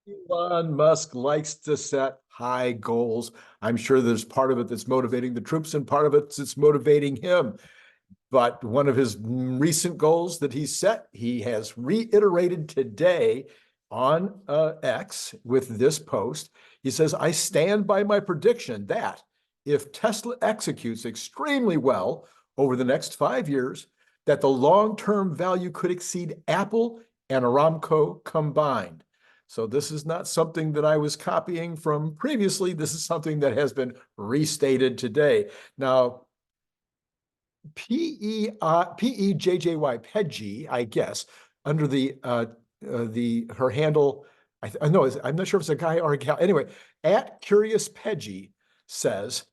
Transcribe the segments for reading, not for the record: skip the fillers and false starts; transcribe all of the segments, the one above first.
Elon Musk likes to set high goals. I'm sure there's part of it that's motivating the troops and part of it that's motivating him. But one of his recent goals that he set, he has reiterated today on X with this post. He says, I stand by my prediction that if Tesla executes extremely well over the next 5 years, that the long-term value could exceed Apple and Aramco combined. So this is not something that I was copying from previously. This is something that has been restated today. Now, PEJJY, Peggy, I guess, under her handle, I know, I'm not sure if it's a guy or a gal. Anyway, at Curious Peggy says,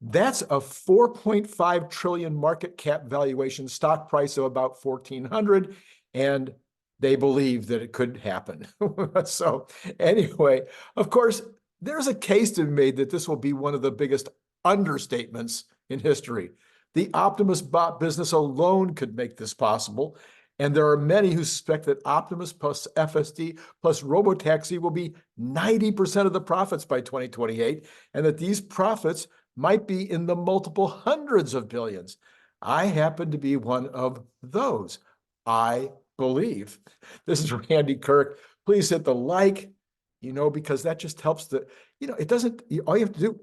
that's a 4.5 trillion market cap valuation, stock price of about 1,400, and they believe that it could happen. So anyway, of course, there's a case to be made that this will be one of the biggest understatements in history. The Optimus bot business alone could make this possible. And there are many who suspect that Optimus plus FSD plus Robotaxi will be 90% of the profits by 2028, and that these profits might be in the multiple hundreds of billions. I happen to be one of those. I believe. This is Randy Kirk. Please hit the like, because that just helps it doesn't, all you have to do,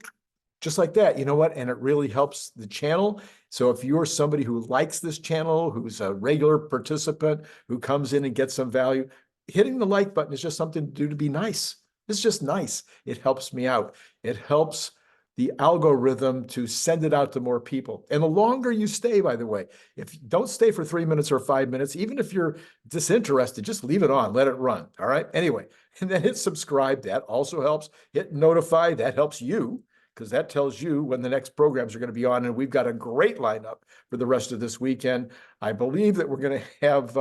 just like that, you know what? And it really helps the channel. So if you're somebody who likes this channel, who's a regular participant, who comes in and gets some value, hitting the like button is just something to do to be nice. It's just nice. It helps me out. It helps the algorithm to send it out to more people. And the longer you stay, by the way, if you don't stay for 3 minutes or 5 minutes, even if you're disinterested, just leave it on, let it run. All right. Anyway, and then hit subscribe. That also helps. Hit notify. That helps you, because that tells you when the next programs are going to be on. And we've got a great lineup for the rest of this weekend. I believe that we're going to have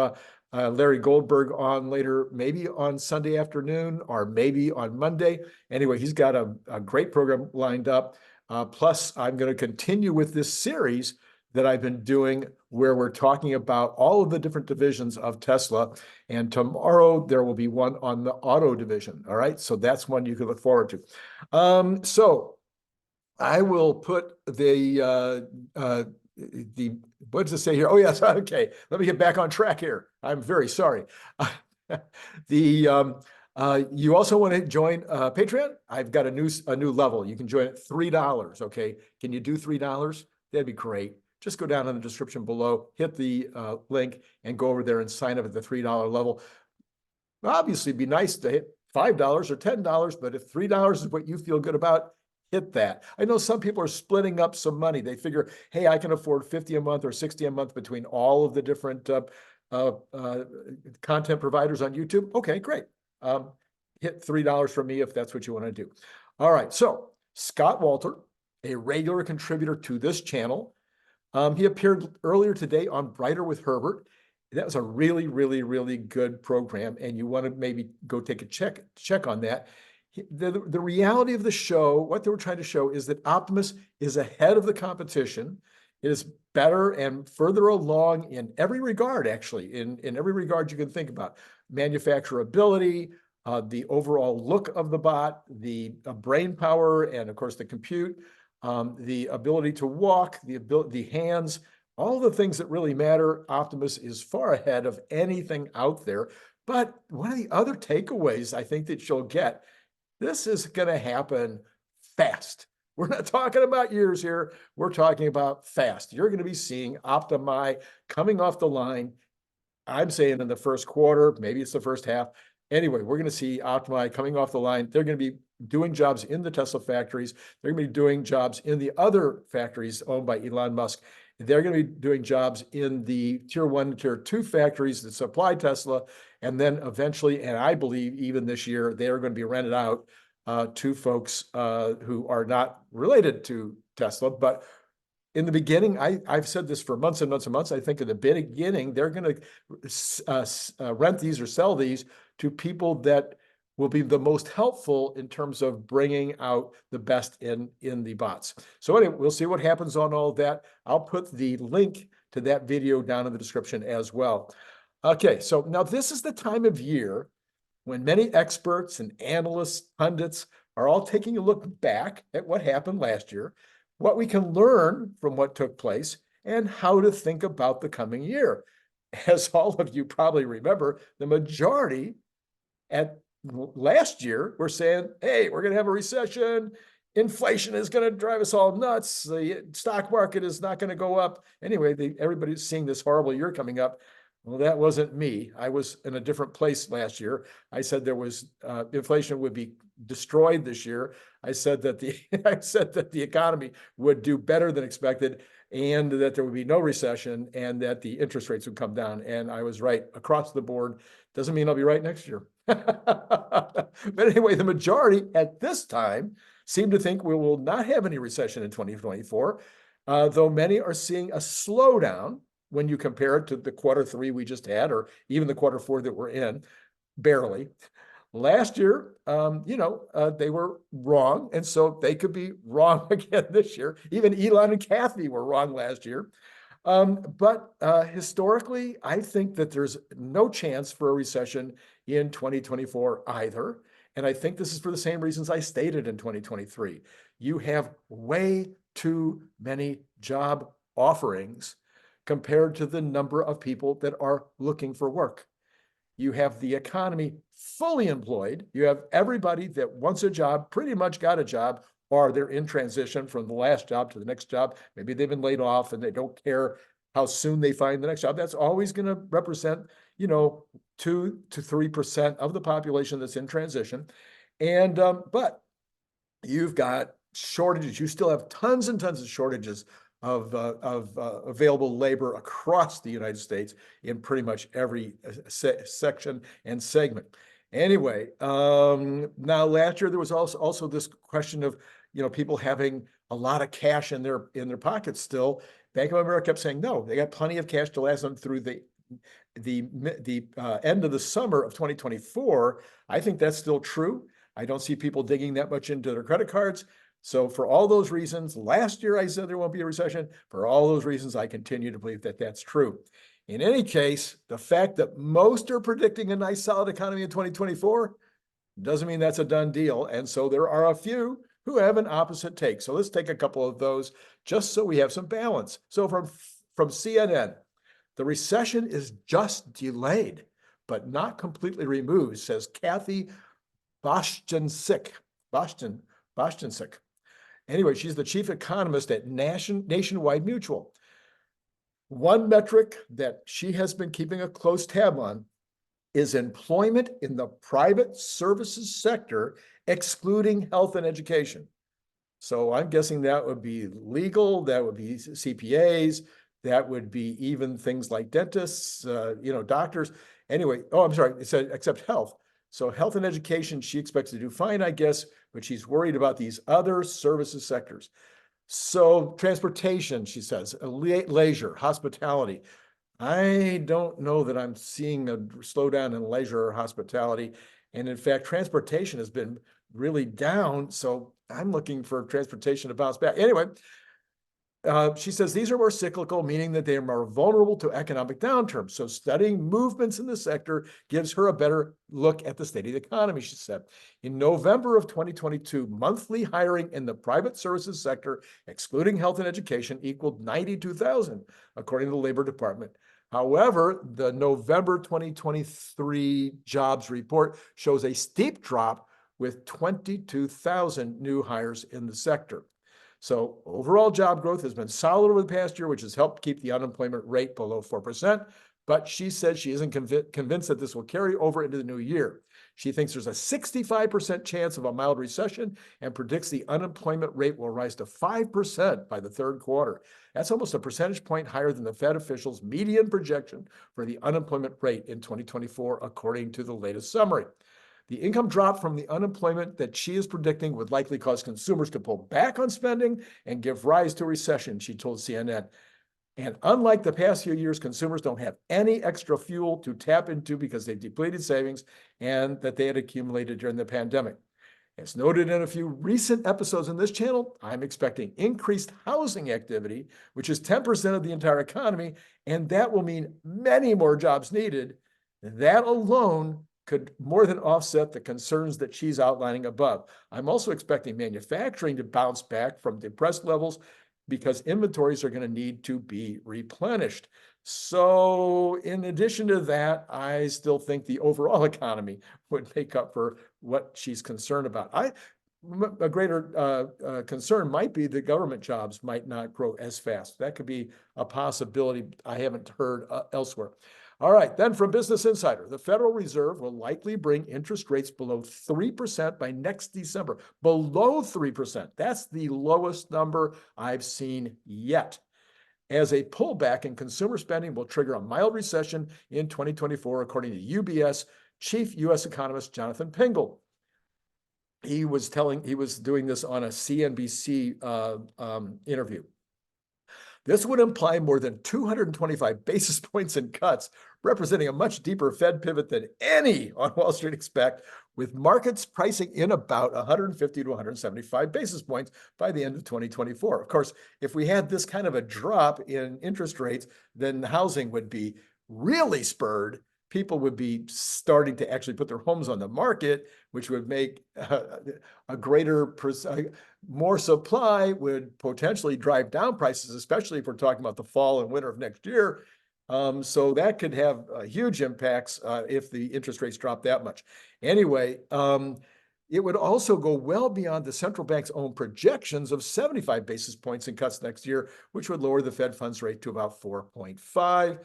Larry Goldberg on later, maybe on Sunday afternoon or maybe on Monday. Anyway, he's got a great program lined up. Plus, I'm going to continue with this series that I've been doing where we're talking about all of the different divisions of Tesla. And tomorrow there will be one on the auto division. All right. So that's one you can look forward to. So I will put what does it say here? Oh, yes. Okay. Let me get back on track here. I'm very sorry. You also want to join Patreon? I've got a new level. You can join at $3. Okay. Can you do $3? That'd be great. Just go down in the description below, hit the link, and go over there and sign up at the $3 level. Obviously, it'd be nice to hit $5 or $10, but if $3 is what you feel good about, hit that. I know some people are splitting up some money. They figure, hey, I can afford 50 a month or 60 a month between all of the different content providers on YouTube. Okay, great. Hit $3 for me if that's what you want to do. All right, so Scott Walter, a regular contributor to this channel. He appeared earlier today on Brighter with Herbert. That was a really, really, really good program, and you want to maybe go take a check on that. The reality of the show, what they were trying to show is that Optimus is ahead of the competition. It is better and further along in every regard, actually, in every regard you can think about. Manufacturability, the overall look of the bot, the brain power, and of course the compute, the ability to walk, the hands, all the things that really matter. Optimus is far ahead of anything out there. But one of the other takeaways I think that you'll get, this is going to happen fast. We're not talking about years here. We're talking about fast. You're going to be seeing Optimi coming off the line. I'm saying in the first quarter, maybe it's the first half. Anyway, we're going to see Optimi coming off the line. They're going to be doing jobs in the Tesla factories. They're going to be doing jobs in the other factories owned by Elon Musk. They're going to be doing jobs in the tier 1, tier 2 factories that supply Tesla. And then eventually, and I believe even this year, they are going to be rented out to folks who are not related to Tesla. But in the beginning, I've said this for months and months and months. I think in the beginning, they're going to rent these or sell these to people that will be the most helpful in terms of bringing out the best in the bots. So anyway, we'll see what happens on all of that. I'll put the link to that video down in the description as well. Okay, so now this is the time of year when many experts and analysts, pundits are all taking a look back at what happened last year, what we can learn from what took place, and how to think about the coming year. As all of you probably remember, the majority at last year were saying, hey, we're going to have a recession. Inflation is going to drive us all nuts. The stock market is not going to go up. Anyway, everybody's seeing this horrible year coming up. Well, that wasn't me. I was in a different place last year. I said there was inflation would be destroyed this year. I said that the economy would do better than expected, and that there would be no recession, and that the interest rates would come down. And I was right across the board. Doesn't mean I'll be right next year. But anyway, the majority at this time seem to think we will not have any recession in 2024, though many are seeing a slowdown when you compare it to the Q3 we just had, or even the Q4 that we're in, barely. Last year, they were wrong, and so they could be wrong again this year. Even Elon and Kathy were wrong last year. But historically, I think that there's no chance for a recession in 2024 either. And I think this is for the same reasons I stated in 2023. You have way too many job offerings compared to the number of people that are looking for work. You have the economy fully employed. You have everybody that wants a job, pretty much got a job, or they're in transition from the last job to the next job. Maybe they've been laid off and they don't care how soon they find the next job. That's always going to represent, 2 to 3% of the population that's in transition. And but you've got shortages. You still have tons and tons of shortages of available labor across the United States in pretty much every section and segment. Anyway, now last year there was also this question of people having a lot of cash in their pockets still. Bank of America kept saying no, they got plenty of cash to last them through the end of the summer of 2024. I think that's still true. I don't see people digging that much into their credit cards. So for all those reasons, last year I said there won't be a recession. For all those reasons, I continue to believe that that's true. In any case, the fact that most are predicting a nice solid economy in 2024 doesn't mean that's a done deal. And so there are a few who have an opposite take. So let's take a couple of those just so we have some balance. So from CNN, the recession is just delayed, but not completely removed, says Kathy Boshtansik. Anyway, she's the chief economist at Nationwide Mutual. One metric that she has been keeping a close tab on is employment in the private services sector, excluding health and education. So I'm guessing that would be legal, that would be CPAs, that would be even things like dentists, doctors. Anyway, I'm sorry, it said except health. So health and education, she expects to do fine, I guess, but she's worried about these other services sectors. So transportation, she says, leisure, hospitality. I don't know that I'm seeing a slowdown in leisure or hospitality. And in fact, transportation has been really down. So I'm looking for transportation to bounce back. Anyway, she says these are more cyclical, meaning that they are more vulnerable to economic downturns. So studying movements in the sector gives her a better look at the state of the economy, she said. In November of 2022, monthly hiring in the private services sector, excluding health and education, equaled 92,000, according to the Labor Department. However, the November 2023 jobs report shows a steep drop with 22,000 new hires in the sector. So overall job growth has been solid over the past year, which has helped keep the unemployment rate below 4%. But she says she isn't convinced that this will carry over into the new year. She thinks there's a 65% chance of a mild recession and predicts the unemployment rate will rise to 5% by the third quarter. That's almost a percentage point higher than the Fed officials' median projection for the unemployment rate in 2024, according to the latest summary. The income drop from the unemployment that she is predicting would likely cause consumers to pull back on spending and give rise to a recession, she told CNN. And unlike the past few years, consumers don't have any extra fuel to tap into because they've depleted savings and that they had accumulated during the pandemic. As noted in a few recent episodes in this channel, I'm expecting increased housing activity, which is 10% of the entire economy, and that will mean many more jobs needed. That alone could more than offset the concerns that she's outlining above. I'm also expecting manufacturing to bounce back from depressed levels because inventories are going to need to be replenished. So in addition to that, I still think the overall economy would make up for what she's concerned about. A greater concern might be the government jobs might not grow as fast. That could be a possibility I haven't heard elsewhere. All right, then from Business Insider, the Federal Reserve will likely bring interest rates below 3% by next December. Below 3%. That's the lowest number I've seen yet. As a pullback in consumer spending will trigger a mild recession in 2024, according to UBS chief U.S. economist Jonathan Pingle. He was doing this on a CNBC interview. This would imply more than 225 basis points in cuts, representing a much deeper Fed pivot than any on Wall Street expect, with markets pricing in about 150 to 175 basis points by the end of 2024. Of course, if we had this kind of a drop in interest rates, then housing would be really spurred. People would be starting to actually put their homes on the market, which would make a greater, more supply would potentially drive down prices, especially if we're talking about the fall and winter of next year. So that could have huge impacts if the interest rates drop that much. Anyway, it would also go well beyond the central bank's own projections of 75 basis points in cuts next year, which would lower the Fed funds rate to about 4.5.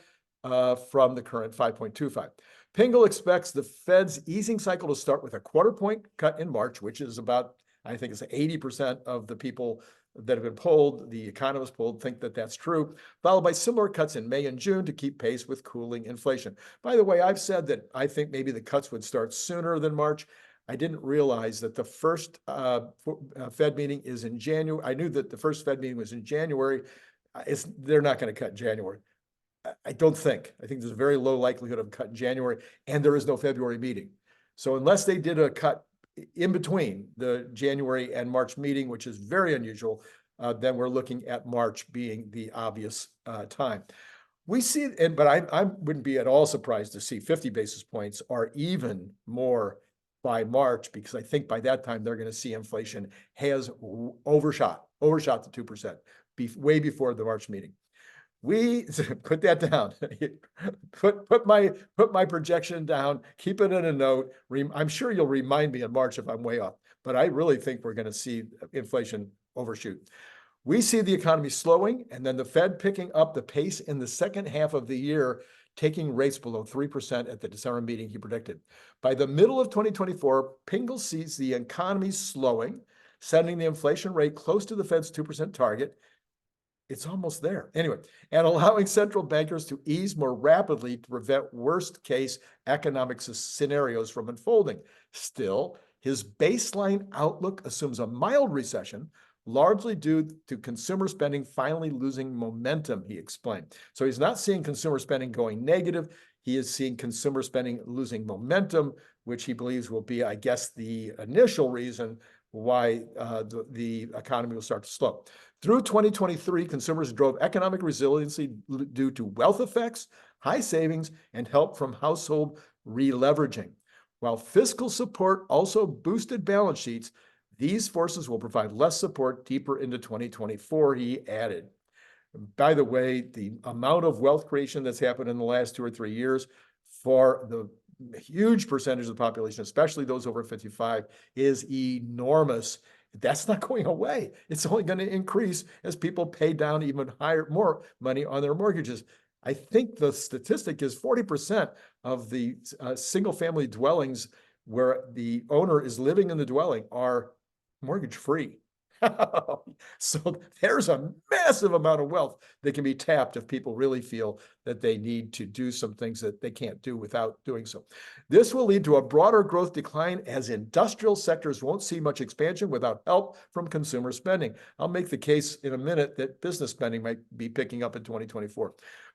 From the current 5.25. Pingle expects the Fed's easing cycle to start with a quarter-point cut in March, which is about, I think it's 80% of the people that have been polled, the economists polled, think that that's true, followed by similar cuts in May and June to keep pace with cooling inflation. By the way, I've said that I think maybe the cuts would start sooner than March. I didn't realize that the first Fed meeting is in January. I knew that the first Fed meeting was in January. They're not going to cut in January. I don't think. I think there's a very low likelihood of a cut in January, and there is no February meeting. So unless they did a cut in between the January and March meeting, which is very unusual, then we're looking at March being the obvious time. We see, but I wouldn't be at all surprised to see 50 basis points or even more by March, because I think by that time they're going to see inflation has overshot the 2% way before the March meeting. We put that down. put my projection down. Keep it in a note. I'm sure you'll remind me in March if I'm way off, but I really think we're going to see inflation overshoot. We see the economy slowing, and then the Fed picking up the pace in the second half of the year, taking rates below 3% at the December meeting he predicted. By the middle of 2024, Pingle sees the economy slowing, sending the inflation rate close to the Fed's 2% target. It's almost there. Anyway, and allowing central bankers to ease more rapidly to prevent worst-case economic scenarios from unfolding. Still, his baseline outlook assumes a mild recession, largely due to consumer spending finally losing momentum, he explained. So he's not seeing consumer spending going negative. He is seeing consumer spending losing momentum, which he believes will be, I guess, the initial reason why the economy will start to slow. Through 2023, consumers drove economic resiliency due to wealth effects, high savings, and help from household releveraging. While fiscal support also boosted balance sheets, these forces will provide less support deeper into 2024, he added. By the way, the amount of wealth creation that's happened in the last 2 or 3 years for the huge percentage of the population, especially those over 55, is enormous. That's not going away. It's only going to increase as people pay down even more money on their mortgages. I think the statistic is 40% of the single-family dwellings where the owner is living in the dwelling are mortgage-free. So there's a massive amount of wealth that can be tapped if people really feel that they need to do some things that they can't do without doing so. This will lead to a broader growth decline as industrial sectors won't see much expansion without help from consumer spending. I'll make the case in a minute that business spending might be picking up in 2024.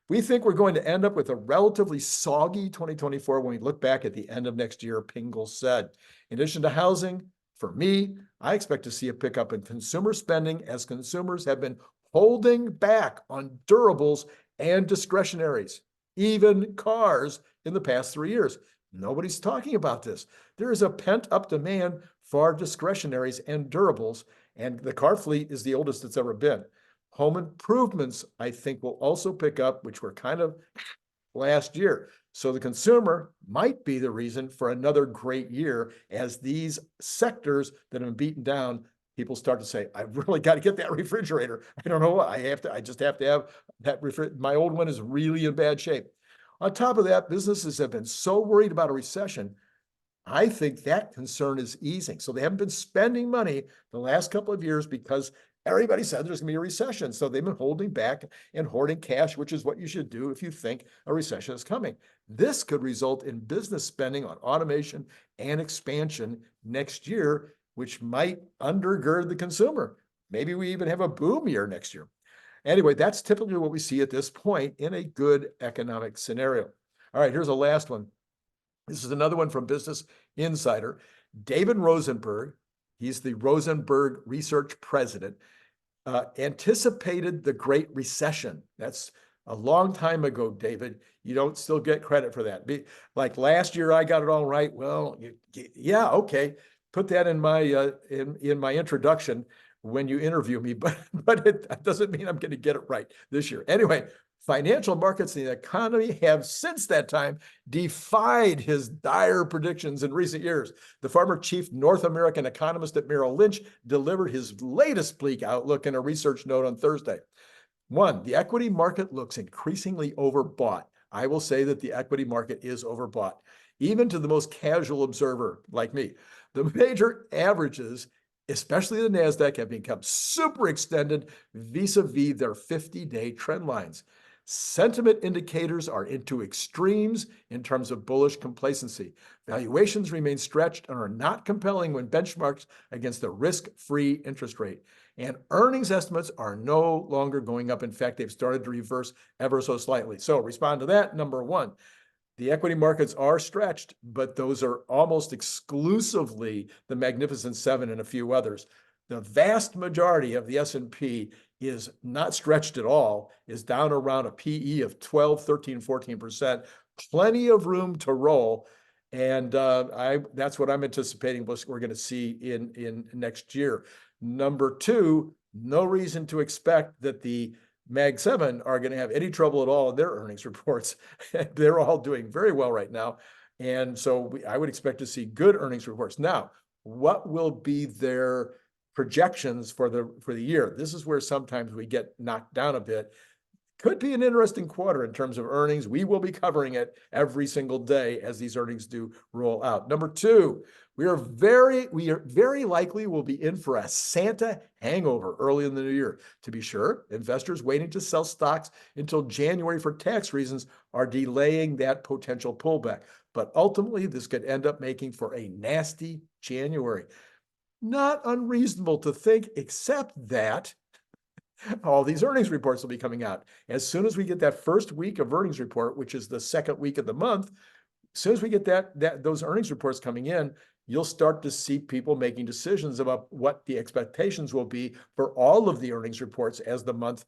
We think we're going to end up with a relatively soggy 2024 when we look back at the end of next year, Pingle said. In addition to housing, for me, I expect to see a pickup in consumer spending as consumers have been holding back on durables and discretionaries, even cars, in the past 3 years. Nobody's talking about this. There is a pent-up demand for discretionaries and durables, and the car fleet is the oldest it's ever been. Home improvements, I think, will also pick up, which were kind of last year. So the consumer might be the reason for another great year as these sectors that have been beaten down, people start to say, I've really got to get that refrigerator. I don't know what I just have to have that refrigerator. My old one is really in bad shape. On top of that, businesses have been so worried about a recession. I think that concern is easing. So they haven't been spending money the last couple of years because everybody said there's going to be a recession. So they've been holding back and hoarding cash, which is what you should do if you think a recession is coming. This could result in business spending on automation and expansion next year, which might undergird the consumer. Maybe we even have a boom year next year. Anyway, that's typically what we see at this point in a good economic scenario. All right, here's a last one. This is another one from Business Insider. David Rosenberg, he's the Rosenberg Research President, anticipated the Great Recession. That's a long time ago, David. You don't still get credit for that. Like last year, I got it all right. Well, yeah, okay. Put that in my in my introduction when you interview me, but it doesn't mean I'm going to get it right this year. Anyway, financial markets and the economy have since that time defied his dire predictions in recent years. The former chief North American economist at Merrill Lynch delivered his latest bleak outlook in a research note on Thursday. One, the equity market looks increasingly overbought. I will say that the equity market is overbought, even to the most casual observer like me. The major averages, especially the NASDAQ, have become super extended vis-a-vis their 50-day trend lines. Sentiment indicators are into extremes in terms of bullish complacency. Valuations remain stretched and are not compelling when benchmarked against the risk-free interest rate. And earnings estimates are no longer going up. In fact, they've started to reverse ever so slightly. So respond to that. Number one, the equity markets are stretched, but those are almost exclusively the Magnificent Seven and a few others. The vast majority of the S&P is not stretched at all, is down around a PE of 12, 13, 14%, plenty of room to roll. And that's what I'm anticipating we're going to see in next year. Number two, no reason to expect that the Mag 7 are going to have any trouble at all in their earnings reports. They're all doing very well right now. And so I would expect to see good earnings reports. Now, what will be their projections for the year? This is where sometimes we get knocked down a bit. Could be an interesting quarter in terms of earnings. We will be covering it every single day as these earnings do roll out. Number two, we are very likely will be in for a Santa hangover early in the new year. To be sure, investors waiting to sell stocks until January for tax reasons are delaying that potential pullback. But ultimately, this could end up making for a nasty January. Not unreasonable to think, except that all these earnings reports will be coming out. As soon as we get that first week of earnings report, which is the second week of the month, as soon as we get those earnings reports coming in, you'll start to see people making decisions about what the expectations will be for all of the earnings reports as the month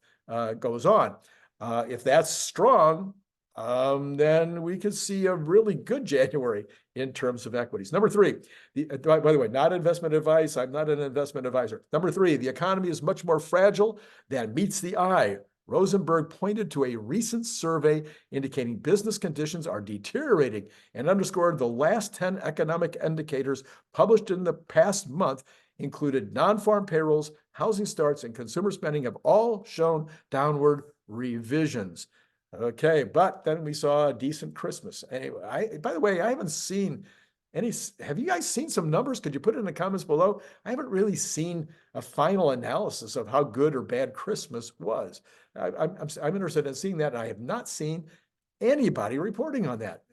goes on. If that's strong, then we could see a really good January in terms of equities. Number three, by the way, not investment advice. I'm not an investment advisor. Number three, the economy is much more fragile than meets the eye. Rosenberg pointed to a recent survey indicating business conditions are deteriorating and underscored the last 10 economic indicators published in the past month included non-farm payrolls, housing starts, and consumer spending have all shown downward revisions. Okay, but then we saw a decent Christmas. Anyway, by the way, I haven't seen any. Have you guys seen some numbers? Could you put it in the comments below? I haven't really seen a final analysis of how good or bad Christmas was. I'm interested in seeing that. And I have not seen anybody reporting on that.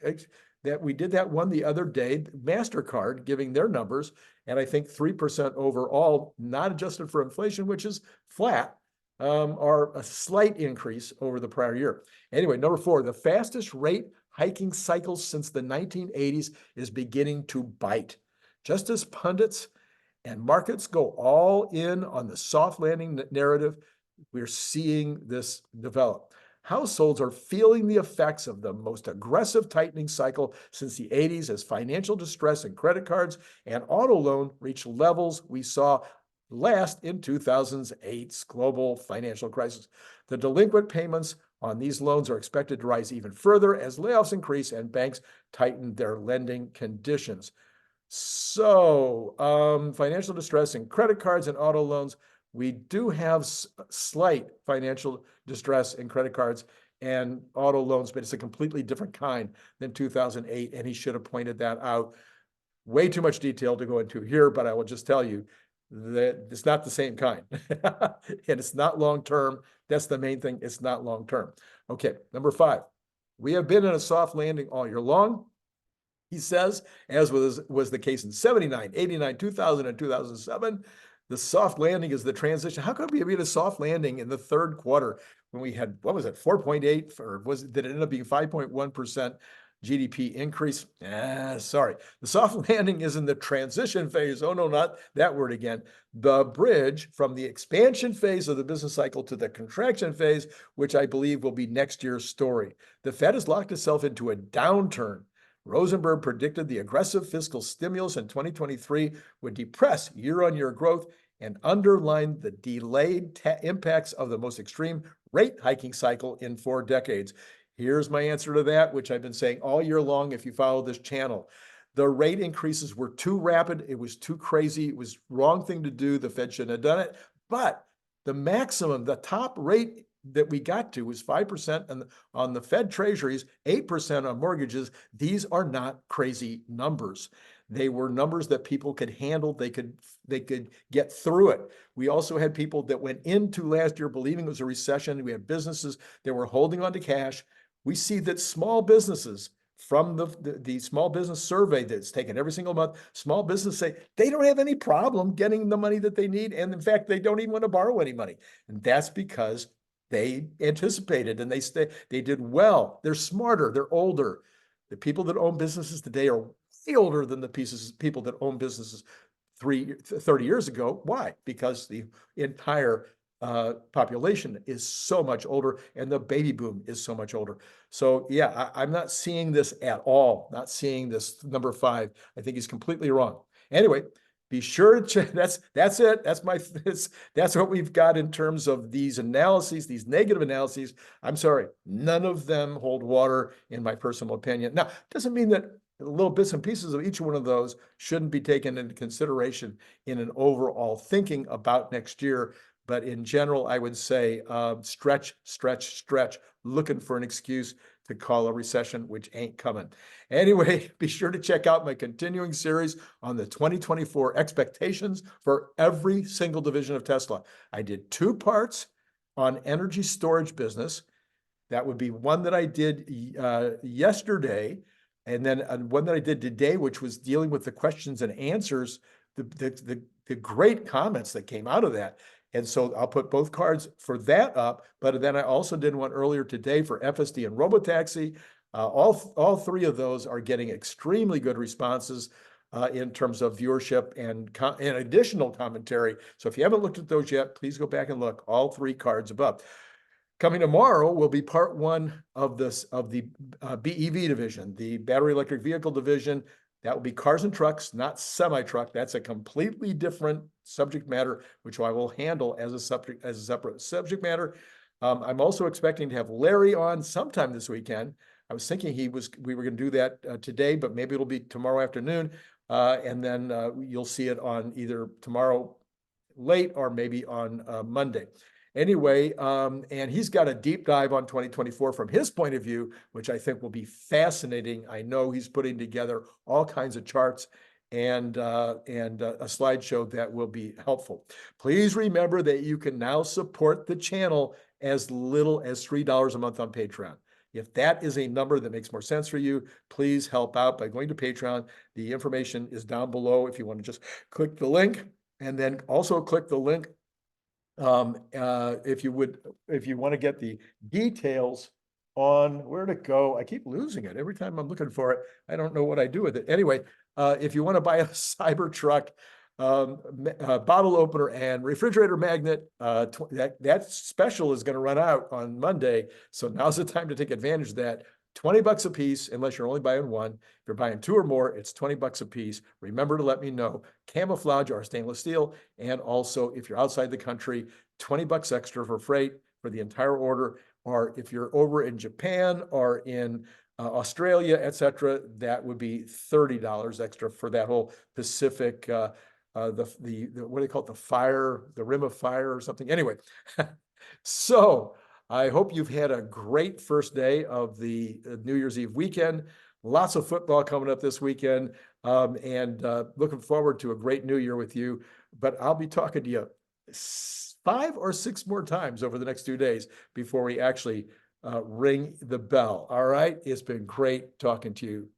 That we did that one the other day, MasterCard giving their numbers, and I think 3% overall, not adjusted for inflation, which is flat. Are a slight increase over the prior year. Anyway, number four, the fastest rate hiking cycle since the 1980s is beginning to bite. Just as pundits and markets go all in on the soft landing narrative, we're seeing this develop. Households are feeling the effects of the most aggressive tightening cycle since the 80s as financial distress in credit cards and auto loan reach levels we saw last in 2008's global financial crisis. The delinquent payments on these loans are expected to rise even further as layoffs increase and banks tighten their lending conditions. So, financial distress in credit cards and auto loans. We do have slight financial distress in credit cards and auto loans, but it's a completely different kind than 2008, and he should have pointed that out. Way too much detail to go into here, but I will just tell you that it's not the same kind, and it's not long-term. That's the main thing. It's not long-term. Okay, number 5. We have been in a soft landing all year long. He says, as was the case in 79, 89, 2000, and 2007, the soft landing is the transition. How could we be in a soft landing in the third quarter when we had, what was it, 4.8, or did it end up being 5.1% GDP increase? Sorry. The soft landing is in the transition phase. Oh, no, not that word again. The bridge from the expansion phase of the business cycle to the contraction phase, which I believe will be next year's story. The Fed has locked itself into a downturn. Rosenberg predicted the aggressive fiscal stimulus in 2023 would depress year-on-year growth and underline the delayed impacts of the most extreme rate hiking cycle in 4 decades. Here's my answer to that, which I've been saying all year long if you follow this channel. The rate increases were too rapid. It was too crazy. It was the wrong thing to do. The Fed shouldn't have done it. But the maximum, the top rate that we got to was 5% on the Fed treasuries, 8% on mortgages. These are not crazy numbers. They were numbers that people could handle. They could get through it. We also had people that went into last year believing it was a recession. We had businesses that were holding on to cash. We see that small businesses, from the small business survey that's taken every single month, small business say they don't have any problem getting the money that they need. And in fact, they don't even want to borrow any money. And that's because they anticipated and they did well. They're smarter. They're older. The people that own businesses today are way older than the people that own businesses 30 years ago. Why? Because the entire population is so much older and the baby boom is so much older. So yeah, I'm not seeing this at all. Not seeing this number 5. I think he's completely wrong. Anyway, be sure to check. That's it. That's what we've got in terms of these analyses, these negative analyses. I'm sorry, none of them hold water in my personal opinion. Now, doesn't mean that little bits and pieces of each one of those shouldn't be taken into consideration in an overall thinking about next year. But in general, I would say stretch, looking for an excuse to call a recession, which ain't coming. Anyway, be sure to check out my continuing series on the 2024 expectations for every single division of Tesla. I did 2 parts on energy storage business. That would be one that I did yesterday, and then one that I did today, which was dealing with the questions and answers, the great comments that came out of that. And so I'll put both cards for that up, but then I also did one earlier today for FSD and Robotaxi. All 3 of those are getting extremely good responses in terms of viewership and additional commentary. So if you haven't looked at those yet, please go back and look. All 3 cards above. Coming tomorrow will be part 1 of the BEV division, the battery electric vehicle division. That will be cars and trucks, not semi-truck. That's a completely different subject matter, which I will handle as a separate subject matter. I'm also expecting to have Larry on sometime this weekend. I was thinking we were going to do that today, but maybe it'll be tomorrow afternoon. And then you'll see it on either tomorrow late or maybe on Monday. Anyway, and he's got a deep dive on 2024 from his point of view, which I think will be fascinating. I know he's putting together all kinds of charts and a slideshow that will be helpful. Please remember that you can now support the channel as little as $3 a month on Patreon. If that is a number that makes more sense for you, please help out by going to Patreon. The information is down below if you want to just click the link, and then also click the link if you want to get the details on where to go. I keep losing it every time I'm looking for it. I don't know what I do with it. Anyway, if you want to buy a Cybertruck, bottle opener and refrigerator magnet. That special is going to run out on Monday. So now's the time to take advantage of that. $20 a piece, unless you're only buying one. If you're buying two or more, it's $20 a piece. Remember to let me know. Camouflage or stainless steel. And also, if you're outside the country, $20 extra for freight for the entire order. Or if you're over in Japan or in Australia, etc., that would be $30 extra for that whole Pacific, the what do they call it? The rim of fire or something. Anyway, so I hope you've had a great first day of the New Year's Eve weekend. Lots of football coming up this weekend, and looking forward to a great New Year with you. But I'll be talking to you 5 or 6 more times over the next 2 days before we actually ring the bell. All right. It's been great talking to you.